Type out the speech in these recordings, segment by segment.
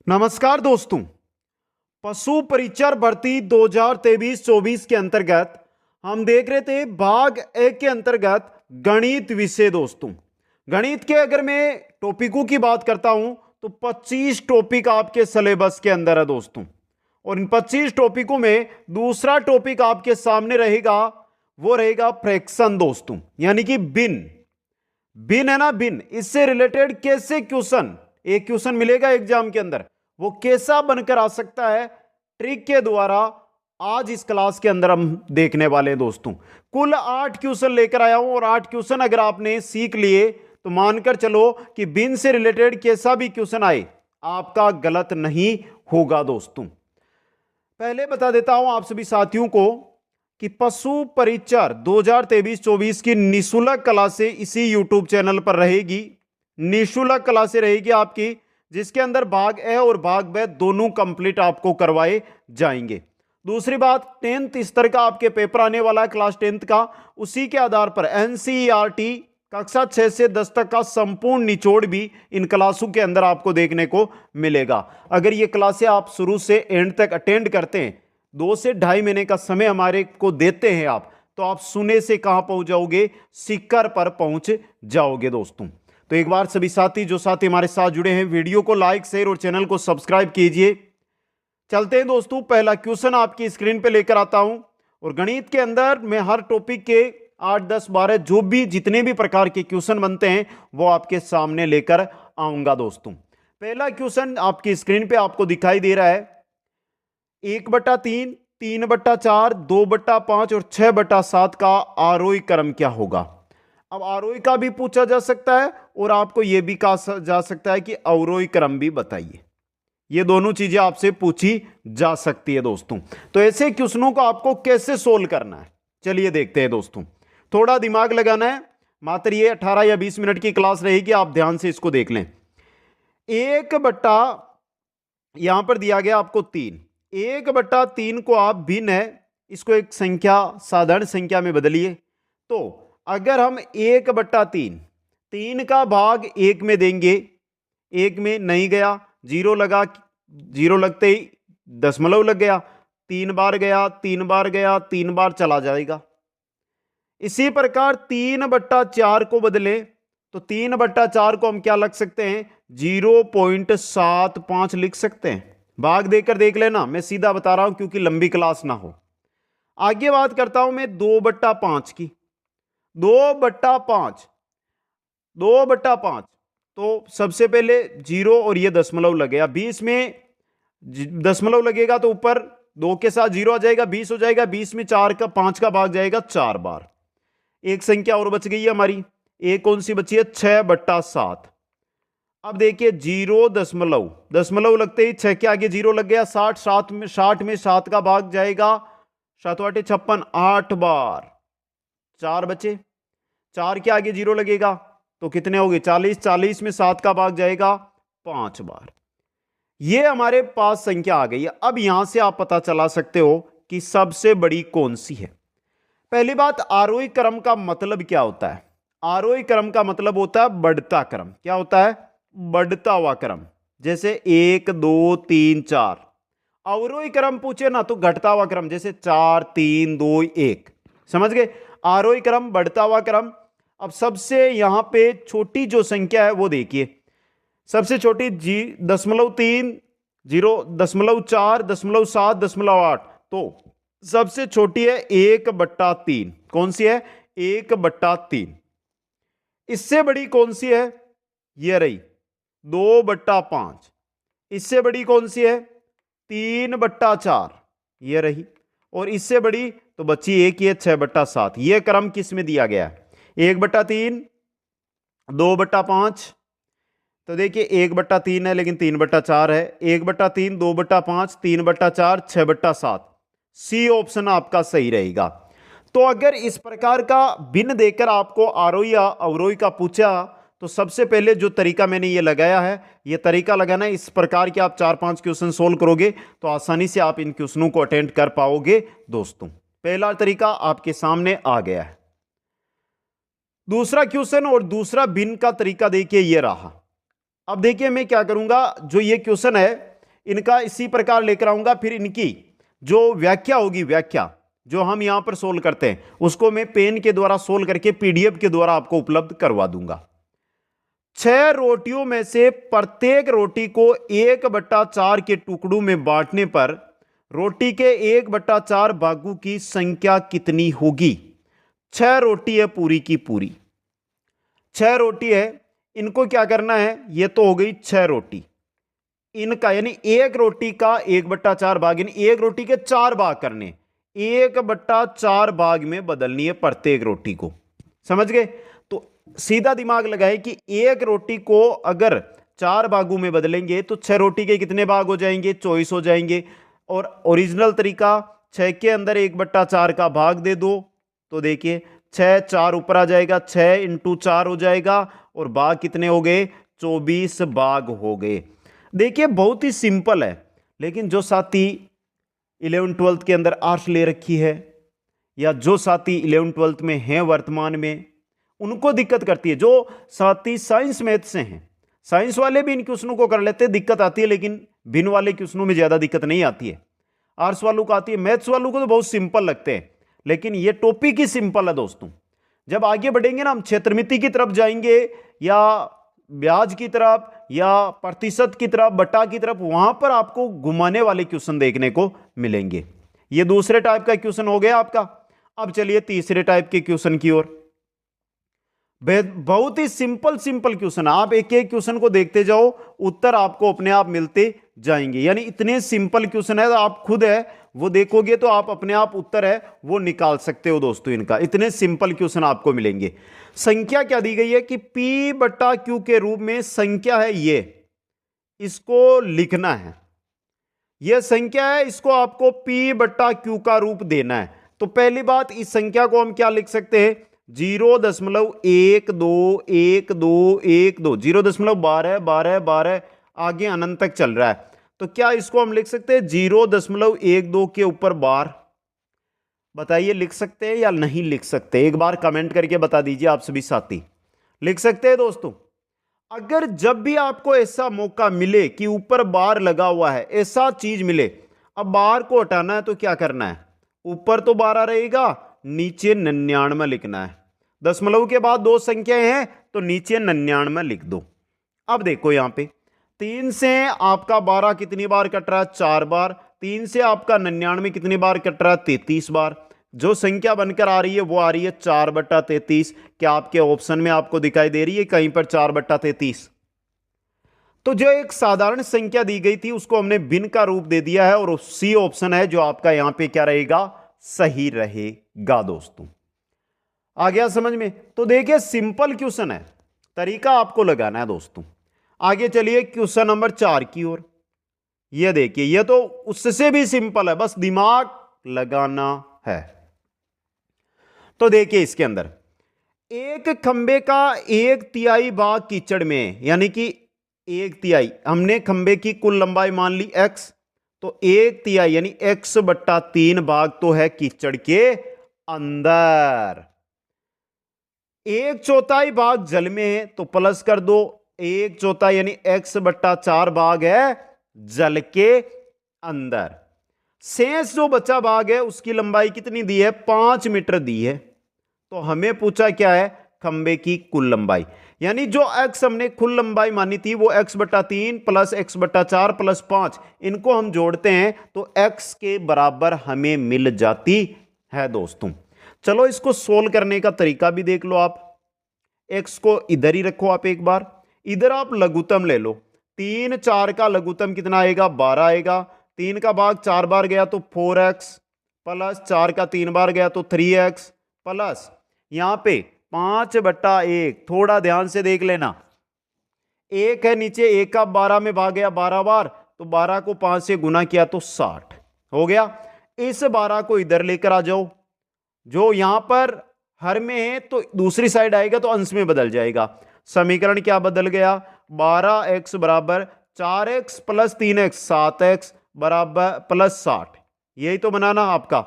नमस्कार दोस्तों। पशु परिचर भर्ती 2023-24 के अंतर्गत हम देख रहे थे भाग एक के अंतर्गत गणित विषय। दोस्तों, गणित के अगर मैं टॉपिकों की बात करता हूं तो 25 टॉपिक आपके सिलेबस के अंदर है दोस्तों। और इन 25 टॉपिकों में दूसरा टॉपिक आपके सामने रहेगा, वो रहेगा फ्रैक्शन दोस्तों, यानी कि भिन्न। भिन्न है ना, भिन्न। इससे रिलेटेड कैसे क्वेश्चन, एक क्वेश्चन मिलेगा एग्जाम के अंदर, वो कैसा बनकर आ सकता है ट्रिक के द्वारा, आज इस क्लास के अंदर हम देखने वाले हैं दोस्तों। कुल 8 क्वेश्चन लेकर आया हूं और 8 क्वेश्चन अगर आपने सीख लिए तो मानकर चलो कि भिन्न से रिलेटेड कैसा भी क्वेश्चन आए आपका गलत नहीं होगा दोस्तों। पहले बता देता हूं आप सभी साथियों को कि पशु परिचर 2023-24 की निःशुल्क क्लासें इसी यूट्यूब चैनल पर रहेगी। निःशुल्क क्लासें रहेगी आपकी, जिसके अंदर भाग ए और भाग बी दोनों कंप्लीट आपको करवाए जाएंगे। दूसरी बात, 10th स्तर का आपके पेपर आने वाला है, क्लास 10th का। उसी के आधार पर एनसीईआरटी कक्षा 6 से 10 तक का संपूर्ण निचोड़ भी इन क्लासों के अंदर आपको देखने को मिलेगा। अगर ये क्लासें आप शुरू से एंड तक अटेंड करते हैं, 2 से 2.5 महीने का समय हमारे को देते हैं आप, तो आप सुने से कहां पहुंच जाओगे, शिखर पर पहुंच जाओगे दोस्तों। तो एक बार सभी साथी जो साथी हमारे साथ जुड़े हैं, वीडियो को लाइक, शेयर और चैनल को सब्सक्राइब कीजिए। चलते हैं दोस्तों, पहला क्वेश्चन आपकी स्क्रीन पे लेकर आता हूं। और गणित के अंदर मैं हर टॉपिक के 8, 10, 12 जो भी जितने भी प्रकार के क्वेश्चन बनते हैं वो आपके सामने लेकर आऊंगा दोस्तों। पहला क्वेश्चन आपकी स्क्रीन पे आपको दिखाई दे रहा है, 1/3, 3/4, 2/5 और 6/7 का आरोही क्रम क्या होगा। अब आरोही का भी पूछा जा सकता है और आपको यह भी कहा जा सकता है कि अवरोही क्रम भी बताइए। ये दोनों चीजें आपसे पूछी जा सकती है दोस्तों। तो ऐसे क्वेश्चनों को आपको कैसे सोल्व करना है, चलिए देखते हैं दोस्तों। थोड़ा दिमाग लगाना है, मात्र ये 18 या 20 मिनट की क्लास रहेगी, आप ध्यान से इसको देख लें। 1/, यहां पर दिया गया आपको 3, 1/3 को आप भिन्न है, इसको एक संख्या, साधारण संख्या में बदलिए। तो अगर हम 1/3, 3 का भाग 1 में देंगे, 1 में नहीं गया, 0 लगा, 0 लगते ही दशमलव लग गया, 3 बार गया, 3 बार गया, 3 बार चला जाएगा। इसी प्रकार 3/4 को बदले तो 3/4 को हम क्या लग सकते हैं, 0.75 लिख सकते हैं। भाग देकर देख लेना, मैं सीधा बता रहा हूं क्योंकि लंबी क्लास ना हो। आगे बात करता हूं मैं 2/5 की। 2/5, 2/5, तो सबसे पहले 0 और ये दशमलव लगेगा, 20 में दशमलव लगेगा तो ऊपर 2 के साथ 0 आ जाएगा, 20 हो जाएगा। 20 में 5 का भाग जाएगा 4 बार। एक संख्या और बच गई है हमारी, एक कौन सी बची है, 6/7। अब देखिए 0 दशमलव लगते ही 6 के आगे 0 लग गया, 60 में 7 का भाग जाएगा, 7 8 56, 8 बार, 4 बचे। 4 के आगे 0 लगेगा तो कितने हो गए, 40, 40 में 7 का भाग जाएगा 5 बार। ये हमारे पास संख्या आ गई है। अब यहां से आप पता चला सकते हो कि सबसे बड़ी कौन सी है। पहली बात, आरोही क्रम का मतलब क्या होता है। आरोही क्रम का मतलब होता है बढ़ता क्रम। क्या होता है, बढ़ता हुआ क्रम। जैसे 1 2 3 4। अवरोही क्रम पूछे ना तो घटता हुआ क्रम, जैसे 4 3 2 1। समझ गए, आरोही क्रम, बढ़ता हुआ क्रम। अब सबसे यहां पे छोटी जो संख्या है वो देखिए, सबसे छोटी 0.3, 0.4, 0.7, 0.8, तो सबसे छोटी है 1/3। कौन सी है, 1/3। इससे बड़ी कौन सी है, ये रही 2/5। इससे बड़ी कौन सी है, 3/4, ये रही। और इससे बड़ी तो बच्ची एक ही है, 6/7। यह क्रम किस में दिया गया है, 1/3, 2/5। तो देखिए 1/3 है लेकिन 3/4 है, 1/3, 2/5, 3/4, 6/7। सी ऑप्शन आपका सही रहेगा। तो अगर इस प्रकार का भिन्न देकर आपको आरोही या अवरोही का पूछा तो सबसे पहले जो तरीका मैंने ये लगाया है, ये तरीका लगाना, इस प्रकार के आप 4-5 क्वेश्चन सोल्व करोगे तो आसानी से आप इन क्वेश्चनों को अटेंड कर पाओगे दोस्तों। पहला तरीका आपके सामने आ गया है। दूसरा क्वेश्चन और दूसरा भिन्न का तरीका देखिए ये रहा। अब देखिए मैं क्या करूंगा, जो ये क्वेश्चन है इनका इसी प्रकार लेकर आऊंगा, फिर इनकी जो व्याख्या होगी, व्याख्या जो हम यहां पर सोल्व करते हैं उसको मैं पेन के द्वारा सोल्व करके पीडीएफ के द्वारा आपको उपलब्ध करवा दूंगा। 6 रोटियों में से प्रत्येक रोटी को 1/4 के टुकड़ों में बांटने पर रोटी के 1/4 भागों की संख्या कितनी होगी? 6 रोटी है पूरी की पूरी, 6 रोटी है, इनको क्या करना है, ये तो हो गई 6 रोटी, इनका यानी एक रोटी का 1/4 भाग, यानी एक रोटी के 4 भाग करने, 1/4 भाग में बदलनी है प्रत्येक रोटी को। समझ गए? तो सीधा दिमाग लगाए कि एक रोटी को अगर 4 भागों में बदलेंगे तो 6 रोटी के कितने भाग हो जाएंगे? 24 हो जाएंगे। और ओरिजिनल तरीका 6 के अंदर 1/4 का भाग दे दो, तो देखिए 6 4 ऊपर आ जाएगा, 6 × 4 हो जाएगा, और भाग कितने हो गए? 24 भाग हो गए। देखिए बहुत ही सिंपल है, लेकिन जो साथी 11th-12th के अंदर आर्ट्स ले रखी है या जो साथी 11th-12th में हैं वर्तमान में, उनको दिक्कत करती है। जो साथी साइंस मैथ से हैं, साइंस वाले भी इन क्वेश्चनों को कर लेते हैं, दिक्कत आती है, लेकिन भिन्न वाले क्वेश्चनों में ज्यादा दिक्कत नहीं आती है। आर्ट्स वालों को आती है, मैथ्स वालों को तो बहुत सिंपल लगते हैं, लेकिन ये टॉपिक ही सिंपल है दोस्तों। जब आगे बढ़ेंगे ना, हम क्षेत्रमिति की तरफ जाएंगे या ब्याज की तरफ या प्रतिशत की तरफ, बटा की तरफ, वहां पर आपको घुमाने वाले क्वेश्चन देखने को मिलेंगे। ये दूसरे टाइप का क्वेश्चन हो गया आपका। अब चलिए तीसरे टाइप के क्वेश्चन की ओर। बहुत ही सिंपल क्वेश्चन, आप एक एक क्वेश्चन को देखते जाओ, उत्तर आपको अपने आप मिलते जाएंगे। यानी इतने सिंपल क्वेश्चन है, तो आप खुद है वो देखोगे तो आप अपने आप उत्तर है वो निकाल सकते हो दोस्तों। इनका इतने सिंपल क्वेश्चन आपको मिलेंगे। संख्या क्या दी गई है कि P/Q के रूप में संख्या है, ये इसको लिखना है। यह संख्या है, इसको आपको P/Q का रूप देना है। तो पहली बात, इस संख्या को हम क्या लिख सकते हैं? 0.121212, 0.12 आगे अनंत तक चल रहा है, तो क्या इसको हम लिख सकते हैं 0.12 के ऊपर बार? बताइए लिख सकते हैं या नहीं लिख सकते? एक बार कमेंट करके बता दीजिए आप सभी साथी। लिख सकते हैं दोस्तों? अगर जब भी आपको ऐसा मौका मिले कि ऊपर बार लगा हुआ है, ऐसा चीज मिले, अब बार को हटाना है तो क्या करना है? ऊपर तो 12 रहेगा, नीचे 99 लिखना है। दशमलव के बाद 2 संख्याएं हैं तो नीचे 99 लिख दो। अब देखो यहां पे 3 से आपका 12 कितनी बार कट रहा है? 4 बार। 3 से आपका 99 कितनी बार कट रहा है? 33 बार। जो संख्या बनकर आ रही है वो आ रही है 4/33। क्या आपके ऑप्शन में आपको दिखाई दे रही है कहीं पर 4/33? तो जो एक साधारण संख्या दी गई थी उसको हमने भिन्न का रूप दे दिया है, और सी ऑप्शन है जो आपका यहां पे क्या रहेगा? सही रहेगा दोस्तों। आ गया समझ में? तो देखिए सिंपल क्वेश्चन है, तरीका आपको लगाना है दोस्तों। आगे चलिए क्वेश्चन नंबर 4 की ओर। यह देखिए, यह तो उससे भी सिंपल है, बस दिमाग लगाना है। तो देखिए इसके अंदर एक खंबे का 1/3 भाग कीचड़ में, यानी कि 1/3, हमने खंबे की कुल लंबाई मान ली x, तो 1/3 यानी x/3 भाग तो है कीचड़ के अंदर। 1/4 भाग जल में है तो प्लस कर दो, 1/4 यानी x/4 भाग है जल के अंदर। शेष जो बचा भाग है उसकी लंबाई कितनी दी है? 5 मीटर दी है। तो हमें पूछा क्या है? खंबे की कुल लंबाई, यानी जो x हमने कुल लंबाई मानी थी वो x/3 प्लस x/4 प्लस 5, इनको हम जोड़ते हैं तो x के बराबर हमें मिल जाती है दोस्तों। चलो इसको सोल्व करने का तरीका भी देख लो आप। x को इधर ही रखो आप, एक बार इधर आप लघुत्तम ले लो। 3 4 का लघुत्तम कितना आएगा? 12 आएगा। 3 का भाग 4 बार गया तो 4x, प्लस 4 का 3 बार गया तो 3x, प्लस यहां पे 5/1, थोड़ा ध्यान से देख लेना, 1 है नीचे, 1 का 12 में भाग गया 12 बार, तो 12 को 5 से गुना किया तो 60 हो गया। इस 12 को इधर लेकर आ जाओ, जो यहां पर हर में है तो दूसरी साइड आएगा तो अंश में बदल जाएगा। समीकरण क्या बदल गया? 12x बराबर 4x प्लस 3x, 7x बराबर प्लस 60, यही तो बनाना आपका।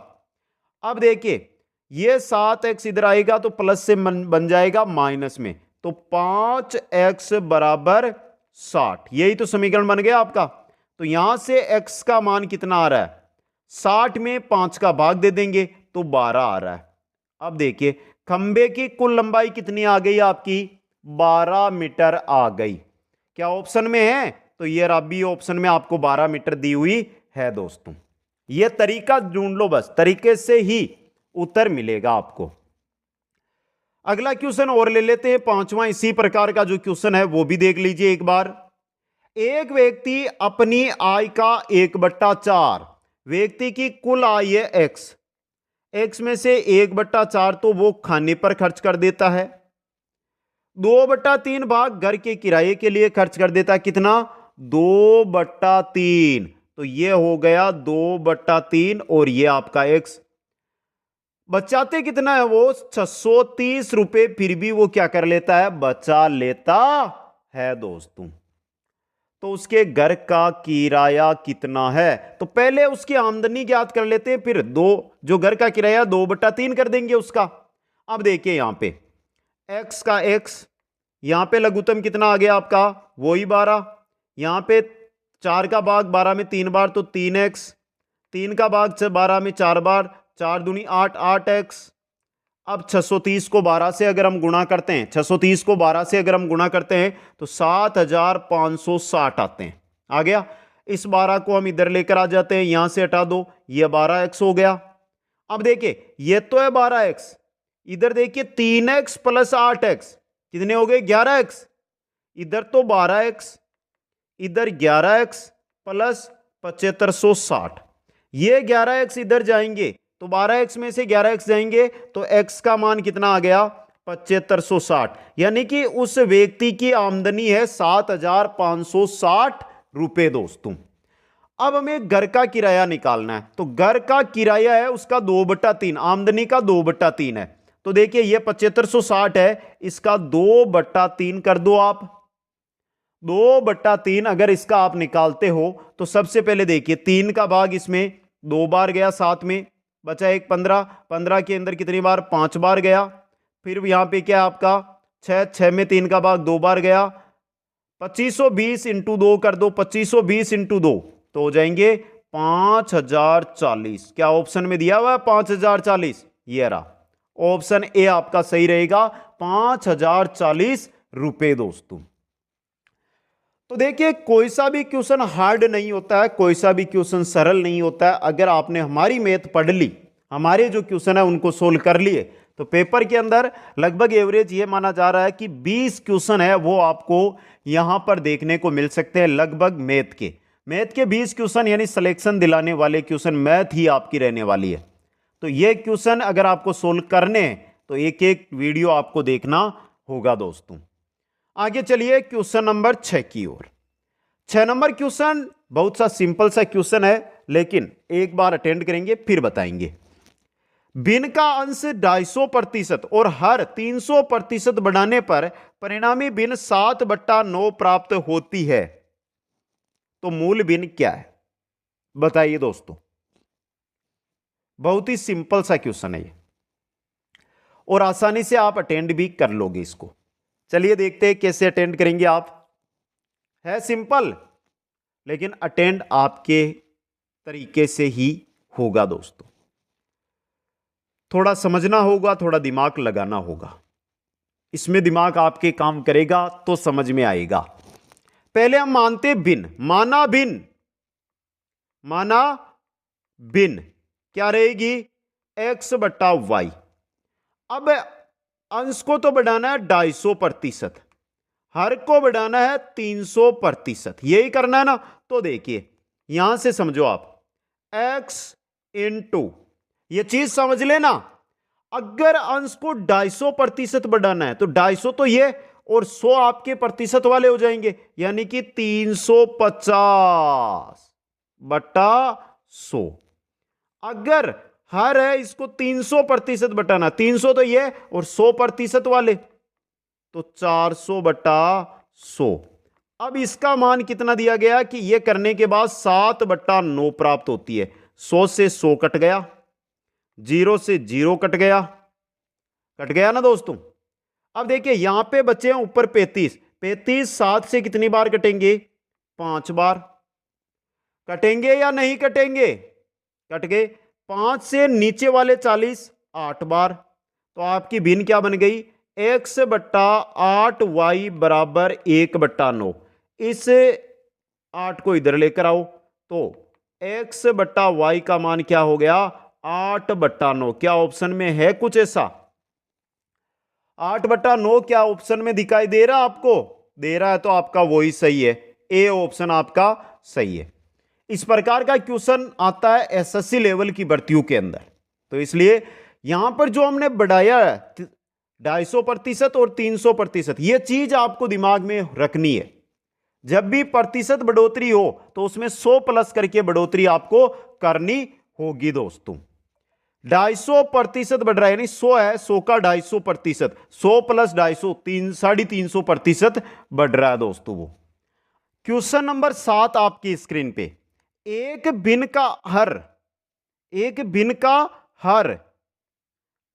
अब देखिए ये 7x इधर आएगा तो प्लस से बन जाएगा माइनस में, तो 5x बराबर 60, यही तो समीकरण बन गया आपका। तो यहां से x का मान कितना आ रहा है, 60 में 5 का भाग दे देंगे तो 12 आ रहा है। अब देखिए खंबे की कुल लंबाई कितनी आ गई आपकी, 12 मीटर आ गई। क्या ऑप्शन में है, तो ये रबी ऑप्शन में आपको 12 मीटर दी हुई है दोस्तों। ये तरीका ढूंढ लो, बस तरीके से ही उत्तर मिलेगा आपको। अगला क्वेश्चन और ले लेते हैं, पांचवां इसी प्रकार का जो क्वेश्चन है वो भी देख लीजिए एक बार। एक व्यक्ति अपनी आय का 1/4, व्यक्ति की कुल आय है एक्स, एक्स में से 1/4 तो वो खाने पर खर्च कर देता है, 2/3 भाग घर के किराए के लिए खर्च कर देता है, कितना, 2/3, तो ये हो गया 2/3 और ये आपका एक्स। बचाते कितना है वो, 630 रुपए, फिर भी वो क्या कर लेता है, बचा लेता है दोस्तों। तो उसके घर का किराया कितना है, तो पहले उसकी आमदनी ज्ञात कर लेते हैं, फिर दो जो घर का किराया 2/3 कर देंगे उसका। अब देखिए यहां पे x का x, यहां पे लघुत्तम कितना आ गया आपका, वही 12, यहां पे 4 का भाग 12 में 3 बार तो 3x, 3 का भाग 12 में 4 बार, 4 दूनी 8, 8x। अब 630 को 12 से अगर हम गुणा करते हैं, 630 को 12 से अगर हम गुणा करते हैं तो 7560 आते हैं, आ गया। इस 12 को हम इधर लेकर आ जाते हैं, यहां से हटा दो, ये 12x हो गया। अब देखिए ये तो है 12x, इधर देखिए 3x प्लस 8x कितने हो गए, 11x, इधर तो 12x, इधर 11x प्लस 7560, ये 11x इधर जाएंगे तो 12x में से 11x जाएंगे तो x का मान कितना आ गया, 7560, यानी कि उस व्यक्ति की आमदनी है 7560 रुपए दोस्तों। अब हमें घर का किराया निकालना है, तो घर का किराया है उसका 2/3, आमदनी का 2/3 है, तो देखिए ये 7560 है, इसका 2/3 कर दो आप। 2/3 अगर इसका आप निकालते हो तो सबसे पहले देखिए 3 का भाग इसमें 2 बार गया, 7 में बचा एक 15, 15 के अंदर कितनी बार, 5 बार गया, फिर यहां पे क्या आपका 6, 6 में 3 का भाग 2 बार गया, 2520 इंटू 2 कर दो, 2520 इंटू 2 तो हो जाएंगे 5040। क्या ऑप्शन में दिया हुआ है 5040, ये रहा ऑप्शन ए आपका सही रहेगा, 5040 रुपए दोस्तों। तो देखिए कोई सा भी क्वेश्चन हार्ड नहीं होता है, कोई सा भी क्वेश्चन सरल नहीं होता है। अगर आपने हमारी मैथ पढ़ ली, हमारे जो क्वेश्चन है उनको सोल्व कर लिए, तो पेपर के अंदर लगभग एवरेज ये माना जा रहा है कि 20 क्वेश्चन है वो आपको यहां पर देखने को मिल सकते हैं, लगभग मैथ के 20 क्वेश्चन, यानी सिलेक्शन दिलाने वाले क्वेश्चन मैथ ही आपकी रहने वाली है। तो ये क्वेश्चन अगर आपको सोल्व करने हैं तो एक एक वीडियो आपको देखना होगा दोस्तों। आगे चलिए क्वेश्चन नंबर 6 की ओर। 6 नंबर क्वेश्चन बहुत सा सिंपल सा क्वेश्चन है, लेकिन एक बार अटेंड करेंगे फिर बताएंगे। भिन्न का अंश 250% और हर 300% बढ़ाने पर परिणामी भिन्न 7/9 प्राप्त होती है, तो मूल भिन्न क्या है, बताइए दोस्तों। बहुत ही सिंपल सा क्वेश्चन है ये, और आसानी से आप अटेंड भी कर लोगे इसको। चलिए देखते हैं कैसे अटेंड करेंगे आप। है सिंपल, लेकिन अटेंड आपके तरीके से ही होगा दोस्तों। थोड़ा समझना होगा, थोड़ा दिमाग लगाना होगा, इसमें दिमाग आपके काम करेगा तो समझ में आएगा। पहले हम मानते भिन्न, माना भिन्न क्या रहेगी, x/y। अब अंश को तो बढ़ाना है 250%, हर को बढ़ाना है 300%, यही करना है ना। तो देखिए यहां से समझो आप, x इंटू, ये चीज समझ लेना, अगर अंश को 250% बढ़ाना है तो 250 तो ये और 100 आपके प्रतिशत वाले हो जाएंगे, यानी कि 350/100। अगर हर है इसको 300% बटाना, 300 तो ये और 100% वाले तो 400/100। अब इसका मान कितना दिया गया कि ये करने के बाद 7/9 प्राप्त होती है। 100 से 100 कट गया, 0 से 0 कट गया ना दोस्तों। अब देखिए यहां पे बचे हैं ऊपर 35, 7 से कितनी बार कटेंगे, 5 बार। कटेंगे या नहीं कटेंगे? कट गए। 5 से नीचे वाले 40 8 बार, तो आपकी भिन्न क्या बन गई? x बट्टा 8y बराबर 1/9। इस 8 को इधर लेकर आओ तो x बट्टा वाई का मान क्या हो गया? 8/9। क्या ऑप्शन में है कुछ ऐसा? 8/9 क्या ऑप्शन में दिखाई दे रहा आपको? दे रहा है तो आपका वही सही है, ए ऑप्शन आपका सही है। इस प्रकार का क्वेश्चन आता है एसएससी लेवल की भर्तियों के अंदर, तो इसलिए यहां पर जो हमने बढ़ाया है 250% और 300%, यह चीज आपको दिमाग में रखनी है। जब भी प्रतिशत बढ़ोतरी हो तो उसमें 100 प्लस करके बढ़ोतरी आपको करनी होगी दोस्तों। 250% बढ़ रहा है, यानी 100 है, 100 का 250%, 100 प्लस 250 350% बढ़ रहा है दोस्तों वो। क्वेश्चन नंबर 7 आपकी स्क्रीन पे, एक भिन्न का हर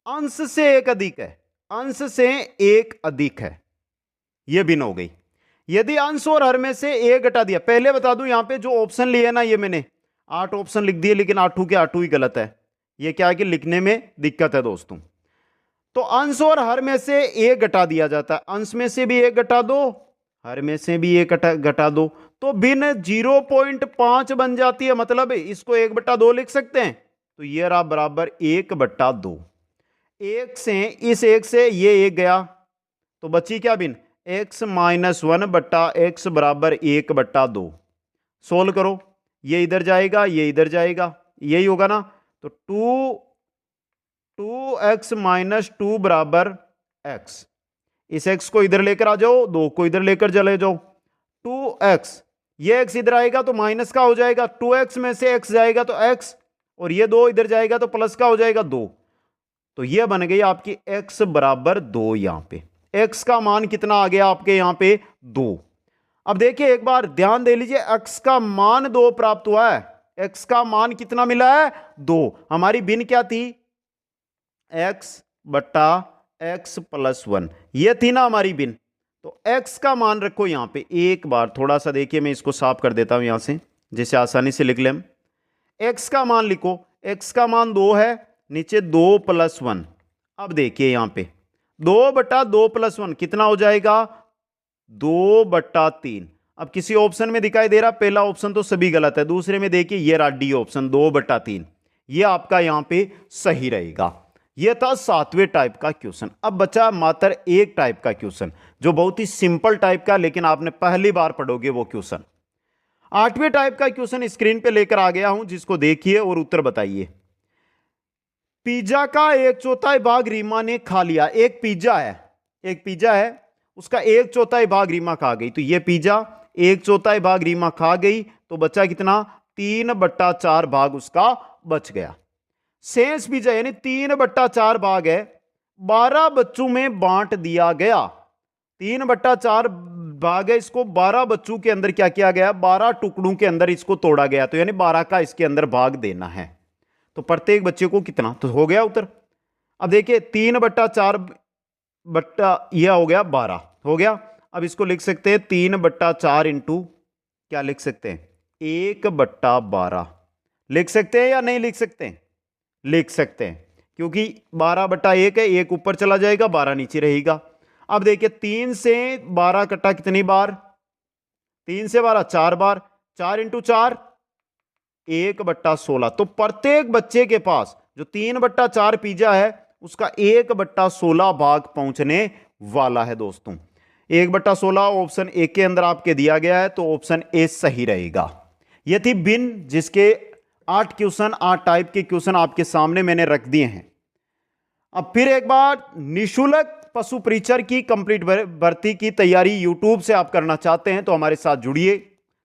अंश से एक अधिक है, अंश से एक अधिक है, यह भिन्न हो गई। यदि अंश और हर में से एक घटा दिया, पहले बता दूं यहां पे जो ऑप्शन लिए ना, ये मैंने 8 ऑप्शन लिख दिए, लेकिन 8 के 8 ही गलत है। ये क्या है कि लिखने में दिक्कत है दोस्तों। तो अंश और हर में से एक घटा दिया जाता है, अंश में से भी एक घटा दो, हर में से भी एक घटा दो, तो भिन्न 0.5 बन जाती है। मतलब इसको 1/2 लिख सकते हैं, तो ये रहा बराबर 1/2। एक से इस एक से ये एक गया, तो बची क्या भिन्न? x - 1 बट्टा x बराबर 1/2। सोल्व करो, ये इधर जाएगा, ये इधर जाएगा, यही होगा ना। तो 2x - 2 बराबर x। इस x को इधर लेकर आ जाओ, 2 को इधर लेकर चले जाओ। 2x, ये x इधर आएगा तो माइनस का हो जाएगा, 2x में से x जाएगा तो x, और ये 2 इधर जाएगा तो प्लस का हो जाएगा 2। तो ये बन गई आपकी x बराबर 2। यहां पे x का मान कितना आ गया आपके यहां पे? 2। अब देखिए एक बार ध्यान दे लीजिए, x का मान 2 प्राप्त हुआ है। x का मान कितना मिला है? 2। हमारी भिन्न क्या थी? x बट्टा x प्लस 1, ये थी ना हमारी भिन्न। तो x का मान रखो यहां पे। एक बार थोड़ा सा देखिए, मैं इसको साफ कर देता हूं यहां से, जिसे आसानी से लिख लें। x का मान लिखो, x का मान 2 है, नीचे 2 प्लस 1। अब देखिए यहां पे 2/2 प्लस 1 कितना हो जाएगा? 2/3। अब किसी ऑप्शन में दिखाई दे रहा, पहला ऑप्शन तो सभी गलत है, दूसरे में देखिए ये रहा डी ऑप्शन 2/3, ये आपका यहां पे सही रहेगा। यह था 7वें टाइप का क्वेश्चन। अब बचा मात्र एक टाइप का क्वेश्चन, जो बहुत ही सिंपल टाइप का, लेकिन आपने पहली बार पढ़ोगे वो क्वेश्चन। 8वें टाइप का क्वेश्चन स्क्रीन पे लेकर आ गया हूं, जिसको देखिए और उत्तर बताइए। पिज्जा का 1/4 भाग रीमा ने खा लिया। एक पिज्जा है, उसका 1/4 भाग रीमा खा गई। तो ये पिज्जा 1/4 भाग रीमा खा गई, तो बचा कितना? 3/4 भाग उसका बच गया। शेष पिज्जा यानी 3/4 भाग है, 12 बच्चों में बांट दिया गया। 3/4 भाग है, इसको 12 बच्चों के अंदर क्या किया गया? 12 टुकड़ों के अंदर इसको तोड़ा गया, तो यानी 12 का इसके अंदर भाग देना है। तो प्रत्येक बच्चे को कितना? तो हो गया उत्तर। अब देखिए 3/4 बट्टा यह हो गया 12 हो गया। अब इसको लिख सकते हैं 3/4 इंटू क्या लिख सकते हैं? 1/12 लिख सकते हैं या नहीं लिख सकते हैं? लिख सकते हैं, क्योंकि 12/1 है, 1 ऊपर चला जाएगा, 12 नीचे रहेगा। अब देखिए 3 से 12 कटा कितनी बार? 3 से 12 4 बार, 4 इंटू 4 1/16। तो प्रत्येक बच्चे के पास जो 3/4 पिज्जा है, उसका 1/16 भाग पहुंचने वाला है दोस्तों। 1/16 ऑप्शन ए के अंदर आपके दिया गया है, तो ऑप्शन ए सही रहेगा। यह थी भिन्न, जिसके 8 क्वेश्चन, 8 टाइप के क्वेश्चन आपके सामने मैंने रख दिए हैं। अब फिर एक बार, निःशुल्क पशु परीक्षण की कंप्लीट भर्ती की तैयारी यूट्यूब से आप करना चाहते हैं तो हमारे साथ जुड़िए।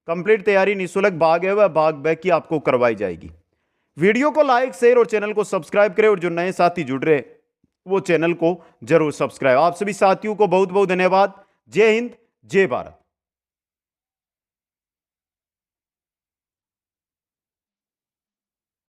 कंप्लीट तैयारी निःशुल्क भाग है वह भाग ब की आपको करवाई जाएगी। वीडियो को लाइक, शेयर और चैनल को सब्सक्राइब करें, और जो नए साथी जुड़ रहे वो चैनल को जरूर सब्सक्राइब। आप सभी साथियों को बहुत बहुत धन्यवाद। जय हिंद, जय भारत।